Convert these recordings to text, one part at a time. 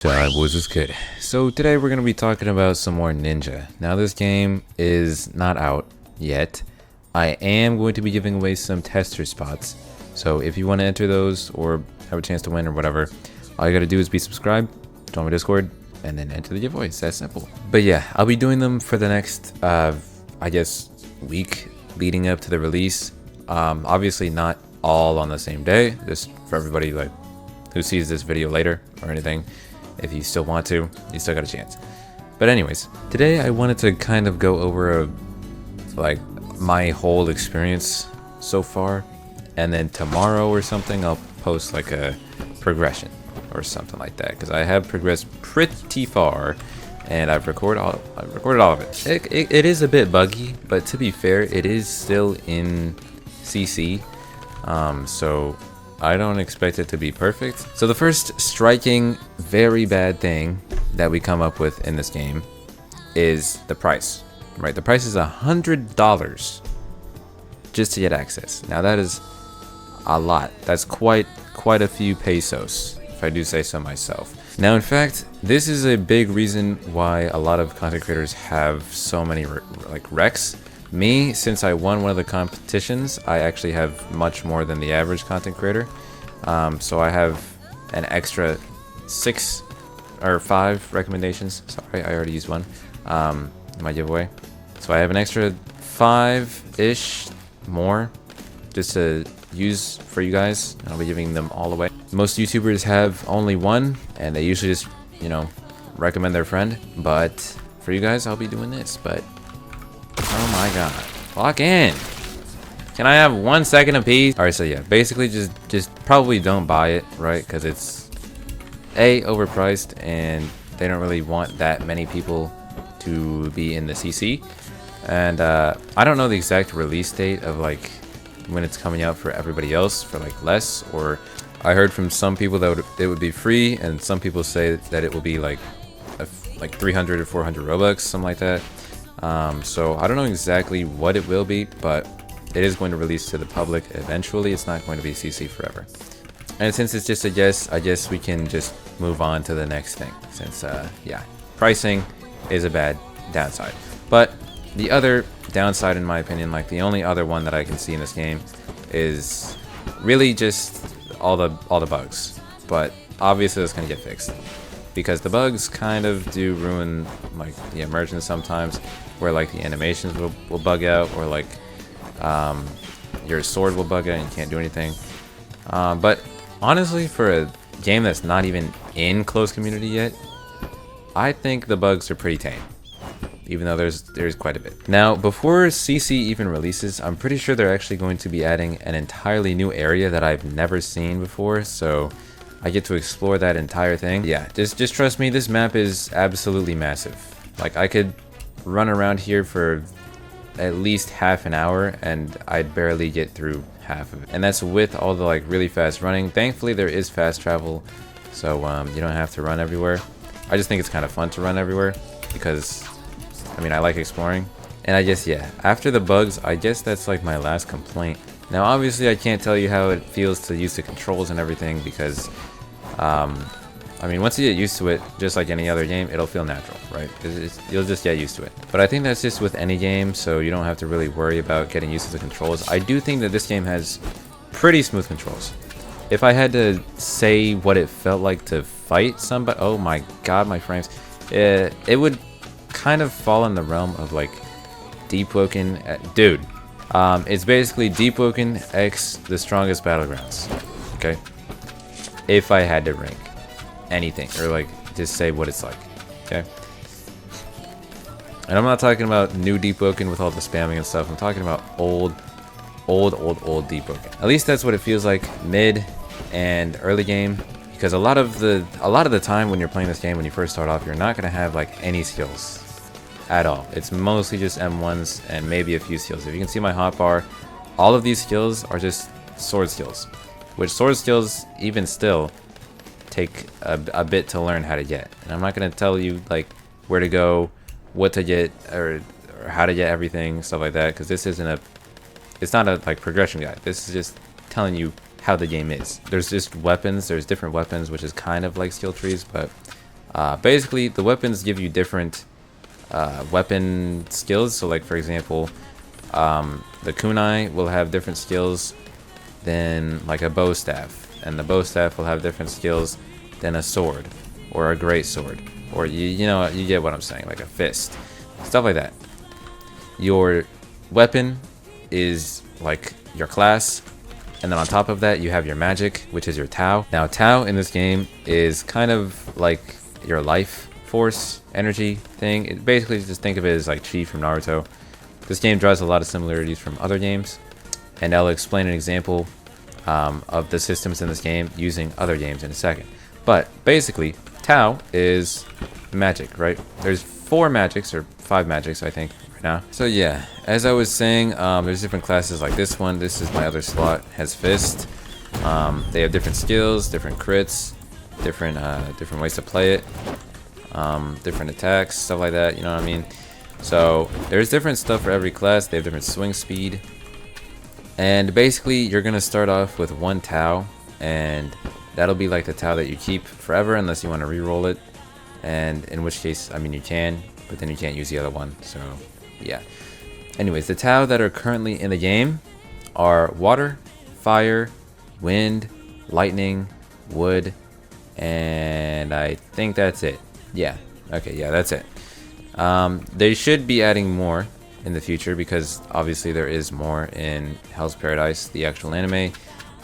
Alright boys, what's good? So today we're going to be talking about some more Ninja. Now this game is not out yet. I am going to be giving away some tester spots. So if you want to enter those or have a chance to win or whatever, all you got to do is be subscribed, join my Discord, and then enter the giveaway. It's that simple. But yeah, I'll be doing them for the next, I guess, week leading up to the release. Obviously not all on the same day, just for everybody like who sees this video later or anything. If you still want to, you still got a chance. But anyways, today I wanted to kind of go over like my whole experience so far, and then tomorrow or something I'll post like a progression or something like that, because I have progressed pretty far and I've recorded all of it. It is a bit buggy, but to be fair, it is still in CC, so I don't expect it to be perfect. So the first striking, very bad thing that we come up with in this game is the price, right? The price is $100 just to get access. Now that is a lot. That's quite a few pesos, if I do say so myself. Now, in fact, this is a big reason why a lot of content creators have so many like wrecks. Me, since I won one of the competitions, I actually have much more than the average content creator. So I have an extra 6 or 5 recommendations. Sorry, I already used one in my giveaway. So I have an extra 5-ish more just to use for you guys. I'll be giving them all away. Most YouTubers have only one, and they usually just, you know, recommend their friend. But for you guys, I'll be doing this. But oh my god, lock in. Can I have 1 second apiece? Alright, so yeah, basically just probably don't buy it, right? Because it's A, overpriced, and they don't really want that many people to be in the CC. And I don't know the exact release date of like when it's coming out for everybody else for like less, or I heard from some people that it would be free, and some people say that it will be like 300 or 400 Robux, something like that. So I don't know exactly what it will be, but it is going to release to the public eventually. It's not going to be CC forever. And since it's just a guess, I guess we can just move on to the next thing, since yeah, pricing is a bad downside. But the other downside, in my opinion, like the only other one that I can see in this game, is really just all the bugs. But obviously it's going to get fixed, because the bugs kind of do ruin like the immersion sometimes, where like the animations will bug out, or like your sword will bug out and you can't do anything. But honestly, for a game that's not even in closed community yet, I think the bugs are pretty tame, even though there's quite a bit. Now, before CC even releases, I'm pretty sure they're actually going to be adding an entirely new area that I've never seen before, so I get to explore that entire thing. Yeah, just trust me, this map is absolutely massive. Like, I could run around here for at least half an hour and I'd barely get through half of it, and that's with all the like really fast running. Thankfully there is fast travel, so you don't have to run everywhere. I just think it's kind of fun to run everywhere, because I mean, I like exploring. And I guess, yeah, after the bugs, I guess that's like my last complaint. Now obviously I can't tell you how it feels to use the controls and everything, because I mean, once you get used to it, just like any other game, it'll feel natural, right? You'll just get used to it. But I think that's just with any game, so you don't have to really worry about getting used to the controls. I do think that this game has pretty smooth controls. If I had to say what it felt like to fight somebody, oh my god, my frames. It would kind of fall in the realm of like Deep Woken. Dude, it's basically Deep Woken x The Strongest Battlegrounds, okay? If I had to rank anything, or like just say what it's like, okay? And I'm not talking about new Deep Woken with all the spamming and stuff. I'm talking about old Deep Woken. At least that's what it feels like mid and early game, because a lot of the time when you're playing this game, when you first start off, you're not gonna have like any skills at all. It's mostly just M1s and maybe a few skills. If you can see my hotbar, all of these skills are just sword skills, which sword skills even still take a bit to learn how to get. And I'm not going to tell you like where to go, what to get, or how to get everything, stuff like that, because this isn't it's not a like progression guide. This is just telling you how the game is. There's just weapons, there's different weapons, which is kind of like skill trees, but Basically, the weapons give you different weapon skills. So like for example, the kunai will have different skills than like a bow staff, and the bow staff will have different skills than a sword or a great sword, or you know, you get what I'm saying, like a fist, stuff like that. Your weapon is like your class, and then on top of that you have your magic, which is your Tao. Now Tao in this game is kind of like your life force energy thing. It basically, just think of it as like Chi from Naruto. This game draws a lot of similarities from other games, and I'll explain an example of the systems in this game using other games in a second. But basically, Tao is magic, right? There's 4 magics, or 5 magics, I think, right now. So yeah, as I was saying, there's different classes like this one. This is my other slot, has Fist. They have different skills, different crits, different ways to play it, different attacks, stuff like that, you know what I mean? So there's different stuff for every class. They have different swing speed. And basically, you're going to start off with 1 Tao, and that'll be like the Tao that you keep forever unless you want to re-roll it. And in which case, I mean, you can, but then you can't use the other one. So yeah. Anyways, the Tao that are currently in the game are water, fire, wind, lightning, wood, and I think that's it. Yeah. Okay, yeah, that's it. They should be adding more in the future, because obviously there is more in Hell's Paradise, the actual anime.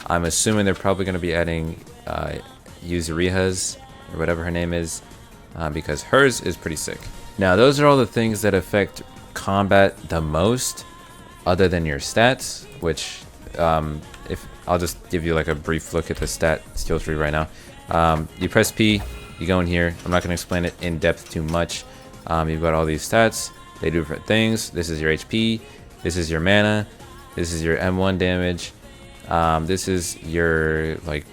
I'm assuming they're probably going to be adding Yuzuriha's, or whatever her name is, because hers is pretty sick. Now, those are all the things that affect combat the most, other than your stats, which, if I'll just give you like a brief look at the stat skill tree right now. You press P, you go in here. I'm not going to explain it in depth too much. You've got all these stats. They do different things. This is your HP. This is your mana. This is your M1 damage. This is your like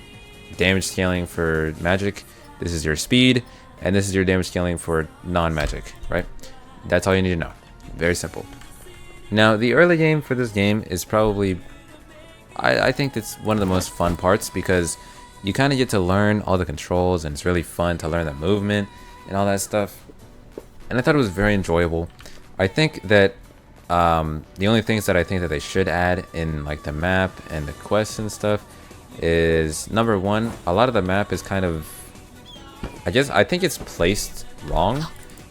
damage scaling for magic. This is your speed, and this is your damage scaling for non-magic. Right? That's all you need to know. Very simple. Now, the early game for this game is probably, I think it's one of the most fun parts, because you kind of get to learn all the controls, and it's really fun to learn the movement and all that stuff. And I thought it was very enjoyable. I think that the only things that I think that they should add in like the map and the quests and stuff is, number one, a lot of the map is kind of, I think it's placed wrong.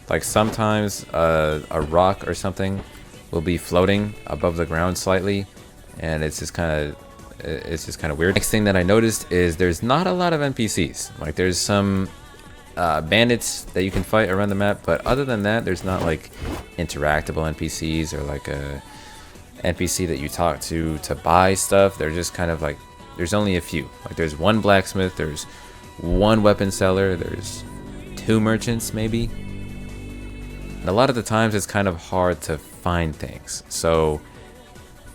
Like sometimes a rock or something will be floating above the ground slightly, and it's just kind of weird. Next thing that I noticed is there's not a lot of NPCs. Like there's some bandits that you can fight around the map, but other than that, there's not like interactable NPCs or like a NPC that you talk to buy stuff. They're just kind of like, there's only a few. Like there's 1 blacksmith, there's 1 weapon seller, there's 2 merchants maybe. And a lot of the times it's kind of hard to find things. So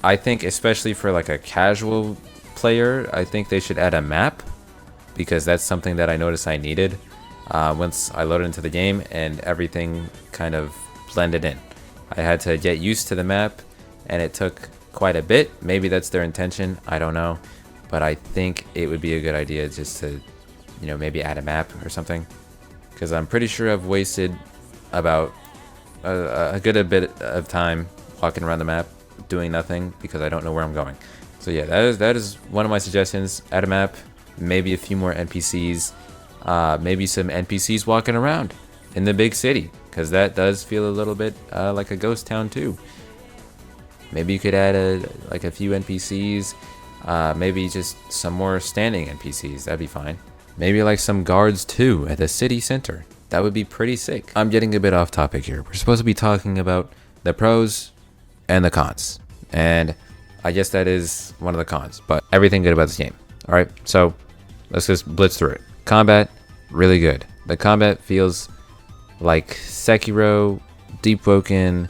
I think, especially for like a casual player, I think they should add a map, because that's something that I noticed I needed once I loaded into the game, and everything kind of blended in. I had to get used to the map, and it took quite a bit. Maybe that's their intention, I don't know, but I think it would be a good idea just to, you know, maybe add a map or something, because I'm pretty sure I've wasted about a good bit of time walking around the map doing nothing because I don't know where I'm going. So yeah, that is one of my suggestions. Add a map, maybe a few more NPCs, maybe some NPCs walking around in the big city, because that does feel a little bit like a ghost town too. Maybe you could add a few NPCs, maybe just some more standing NPCs. That'd be fine. Maybe like some guards too at the city center. That would be pretty sick. I'm getting a bit off topic here. We're supposed to be talking about the pros and the cons, and I guess that is one of the cons, but everything good about this game. All right, so let's just blitz through it. Combat, really good. The combat feels like Sekiro, Deep Woken,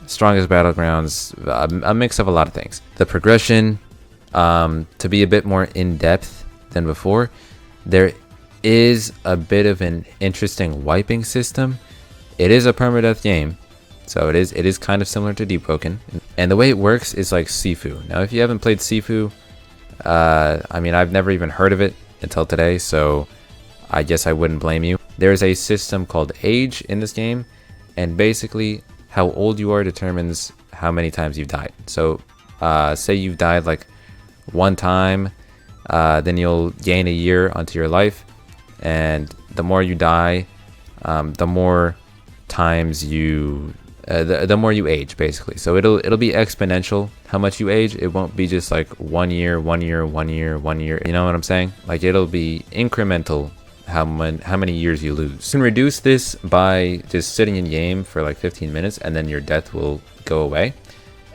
Strongest Battlegrounds, a mix of a lot of things. The progression, to be a bit more in-depth than before, there is a bit of an interesting wiping system. It is a permadeath game, so it is kind of similar to Deep Woken. And the way it works is like Sifu. Now, if you haven't played Sifu, I mean, I've never even heard of it until today, so I guess I wouldn't blame you. There's a system called age in this game, and basically how old you are determines how many times you've died. So say you've died like one time, then you'll gain a year onto your life, and the more you die, the more times you the more you age, basically. So it'll be exponential how much you age. It won't be just like 1 year, 1 year, 1 year, 1 year. You know what I'm saying? Like, it'll be incremental how many years you lose. You can reduce this by just sitting in game for like 15 minutes, and then your death will go away,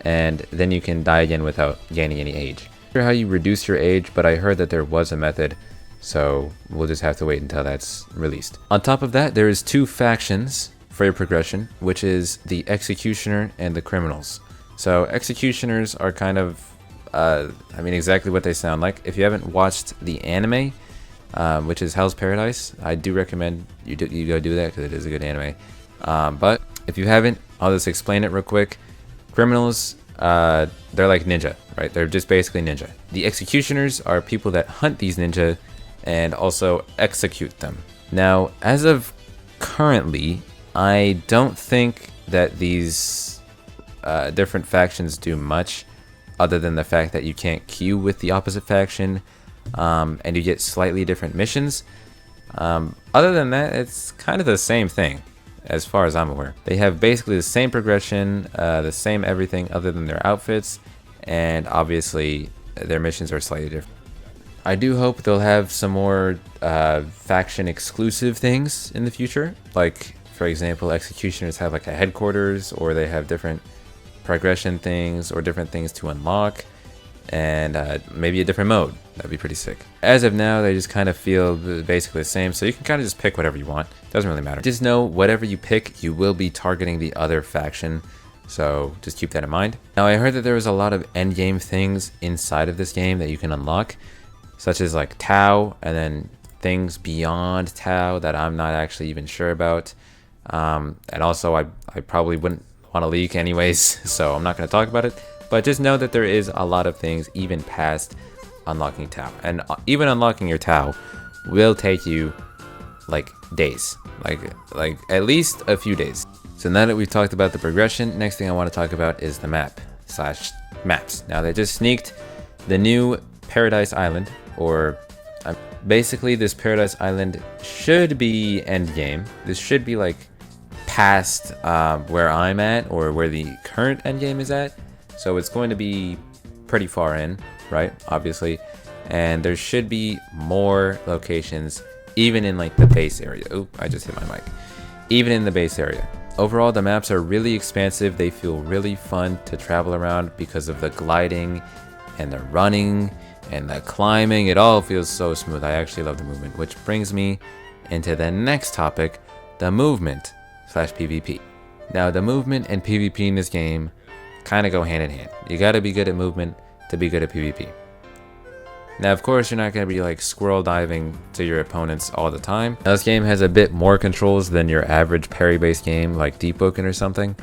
and then you can die again without gaining any age. I'm not sure how you reduce your age, but I heard that there was a method, so we'll just have to wait until that's released. On top of that, there is 2 factions for your progression, which is the executioner and the criminals. So executioners are kind of I mean, exactly what they sound like. If you haven't watched the anime, which is Hell's Paradise, I do recommend you go do that, because it is a good anime. But if you haven't, I'll just explain it real quick. Criminals, they're like ninja, right? They're just basically ninja. The executioners are people that hunt these ninja and also execute them. Now, as of currently, I don't think that these different factions do much, other than the fact that you can't queue with the opposite faction, and you get slightly different missions. Other than that, it's kind of the same thing, as far as I'm aware. They have basically the same progression, the same everything other than their outfits, and obviously their missions are slightly different. I do hope they'll have some more faction exclusive things in the future. Like, for example, executioners have like a headquarters, or they have different progression things or different things to unlock, and maybe a different mode. That'd be pretty sick. As of now, they just kind of feel basically the same, so you can kind of just pick whatever you want. Doesn't really matter. Just know whatever you pick, you will be targeting the other faction, so just keep that in mind. Now, I heard that there was a lot of endgame things inside of this game that you can unlock, such as like Tau, and then things beyond Tau that I'm not actually even sure about. And also, I probably wouldn't want to leak anyways, so I'm not going to talk about it. But just know that there is a lot of things even past unlocking Tau, and even unlocking your Tau will take you like days, like at least a few days. So now that we've talked about the progression, next thing I want to talk about is the maps. Now, they just sneaked the new Paradise Island, or basically this Paradise Island should be endgame. This should be like past where I'm at, or where the current endgame is at. So it's going to be pretty far in, right? Obviously. And there should be more locations, even in like the base area. Oop, I just hit my mic. Even in the base area. Overall, the maps are really expansive. They feel really fun to travel around because of the gliding and the running and the climbing. It all feels so smooth. I actually love the movement, which brings me into the next topic, the movement / PvP. Now, the movement and PvP in this game kind of go hand in hand. You got to be good at movement to be good at PvP. Now, of course, you're not going to be like squirrel diving to your opponents all the time. Now, this game has a bit more controls than your average parry-based game like Deep Woken or something.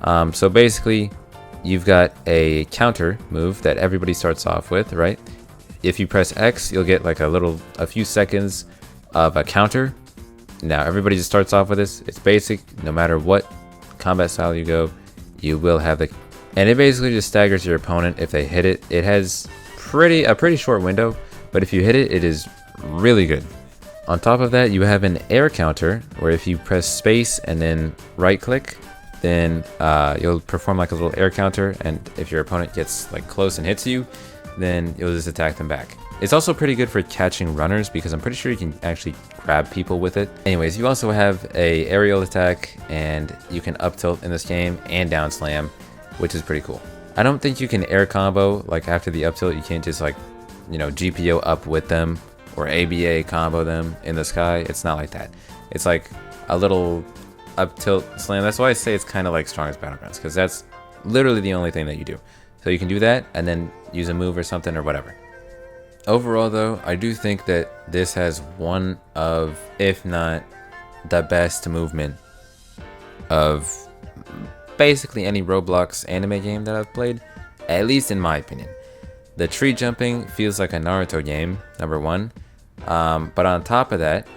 So basically, you've got a counter move that everybody starts off with, right? If you press X, you'll get like a few seconds of a counter. Now, everybody just starts off with this. It's basic. No matter what combat style you go, you will have the... And it basically just staggers your opponent if they hit it. It has a pretty short window, but if you hit it, it is really good. On top of that, you have an air counter, where if you press space and then right click, then you'll perform like a little air counter, and if your opponent gets like close and hits you, then you'll just attack them back. It's also pretty good for catching runners, because I'm pretty sure you can actually grab people with it. Anyways, you also have a aerial attack, and you can up tilt in this game and down slam, which is pretty cool. I don't think you can air combo, like after the up tilt. You can't just like, you know, GPO up with them or ABA combo them in the sky. It's not like that. It's like a little up tilt slam. That's why I say it's kind of like Strongest Battlegrounds, because that's literally the only thing that you do. So you can do that and then use a move or something or whatever. Overall though, I do think that this has one of, if not the best movement of basically any Roblox anime game that I've played, at least in my opinion. The tree jumping feels like a Naruto game, number one. But on top of that,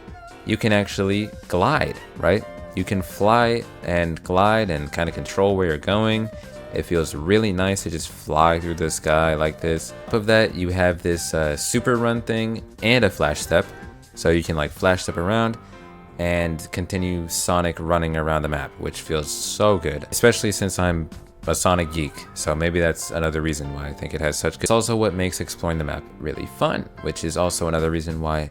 you can actually glide, right? You can fly and glide and kind of control where you're going. It feels really nice to just fly through the sky like this. On top of that, you have this super run thing and a flash step. So you can like flash step around and continue Sonic running around the map, which feels so good, especially since I'm a Sonic geek. So maybe that's another reason why I think it has such good. It's also what makes exploring the map really fun, which is also another reason why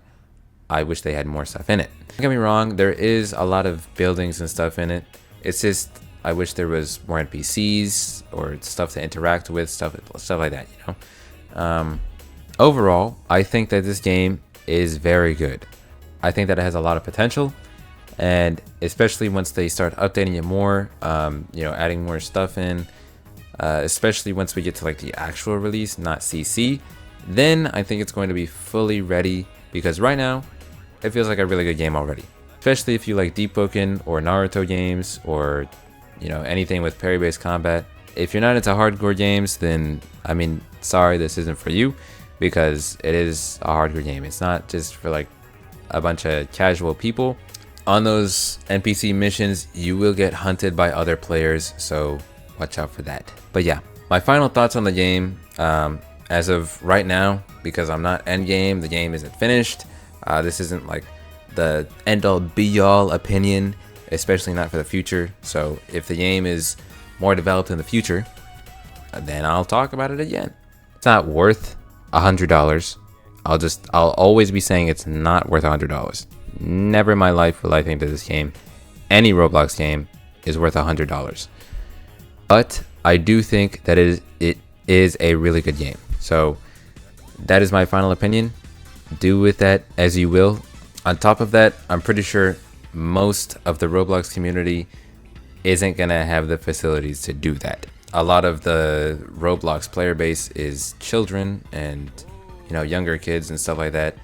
I wish they had more stuff in it. Don't get me wrong, there is a lot of buildings and stuff in it. It's just I wish there was more NPCs or stuff to interact with, stuff like that, you know. Overall, I think that this game is very good. I think that it has a lot of potential, and especially once they start updating it more, you know, adding more stuff in, especially once we get to like the actual release, not CC, then I think it's going to be fully ready, because right now it feels like a really good game already. Especially if you like Deep Pokken or Naruto games, or you know, anything with parry-based combat. If you're not into hardcore games, then I mean, sorry, this isn't for you, because it is a hardcore game. It's not just for like a bunch of casual people. On those NPC missions, you will get hunted by other players, so watch out for that. But yeah, my final thoughts on the game, as of right now, because I'm not endgame, the game isn't finished. This isn't like the end-all be-all opinion, especially not for the future. So if the game is more developed in the future, then I'll talk about it again. It's not worth $100. I'll always be saying it's not worth $100. Never in my life will I think that this game, any Roblox game, is worth $100. But I do think that it is a really good game. So that is my final opinion. Do with that as you will. On top of that, I'm pretty sure most of the Roblox community isn't gonna have the facilities to do that. A lot of the Roblox player base is children and, you know, younger kids and stuff like that.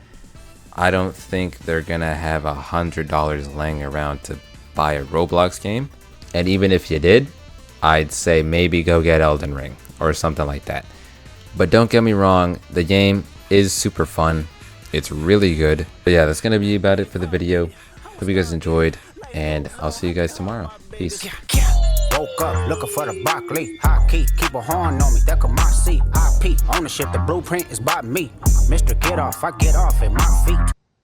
I don't think they're gonna have $100 laying around to buy a Roblox game. And even if you did, I'd say maybe go get Elden Ring or something like that. But don't get me wrong, the game is super fun. It's really good. But yeah, that's gonna be about it for the video. Hope you guys enjoyed, and I'll see you guys tomorrow. Peace. Woke up looking for the broccoli. High key, keep a horn on me. That could my seat. IP ownership. The blueprint is by me. Mr. Get Off. I get off at my feet.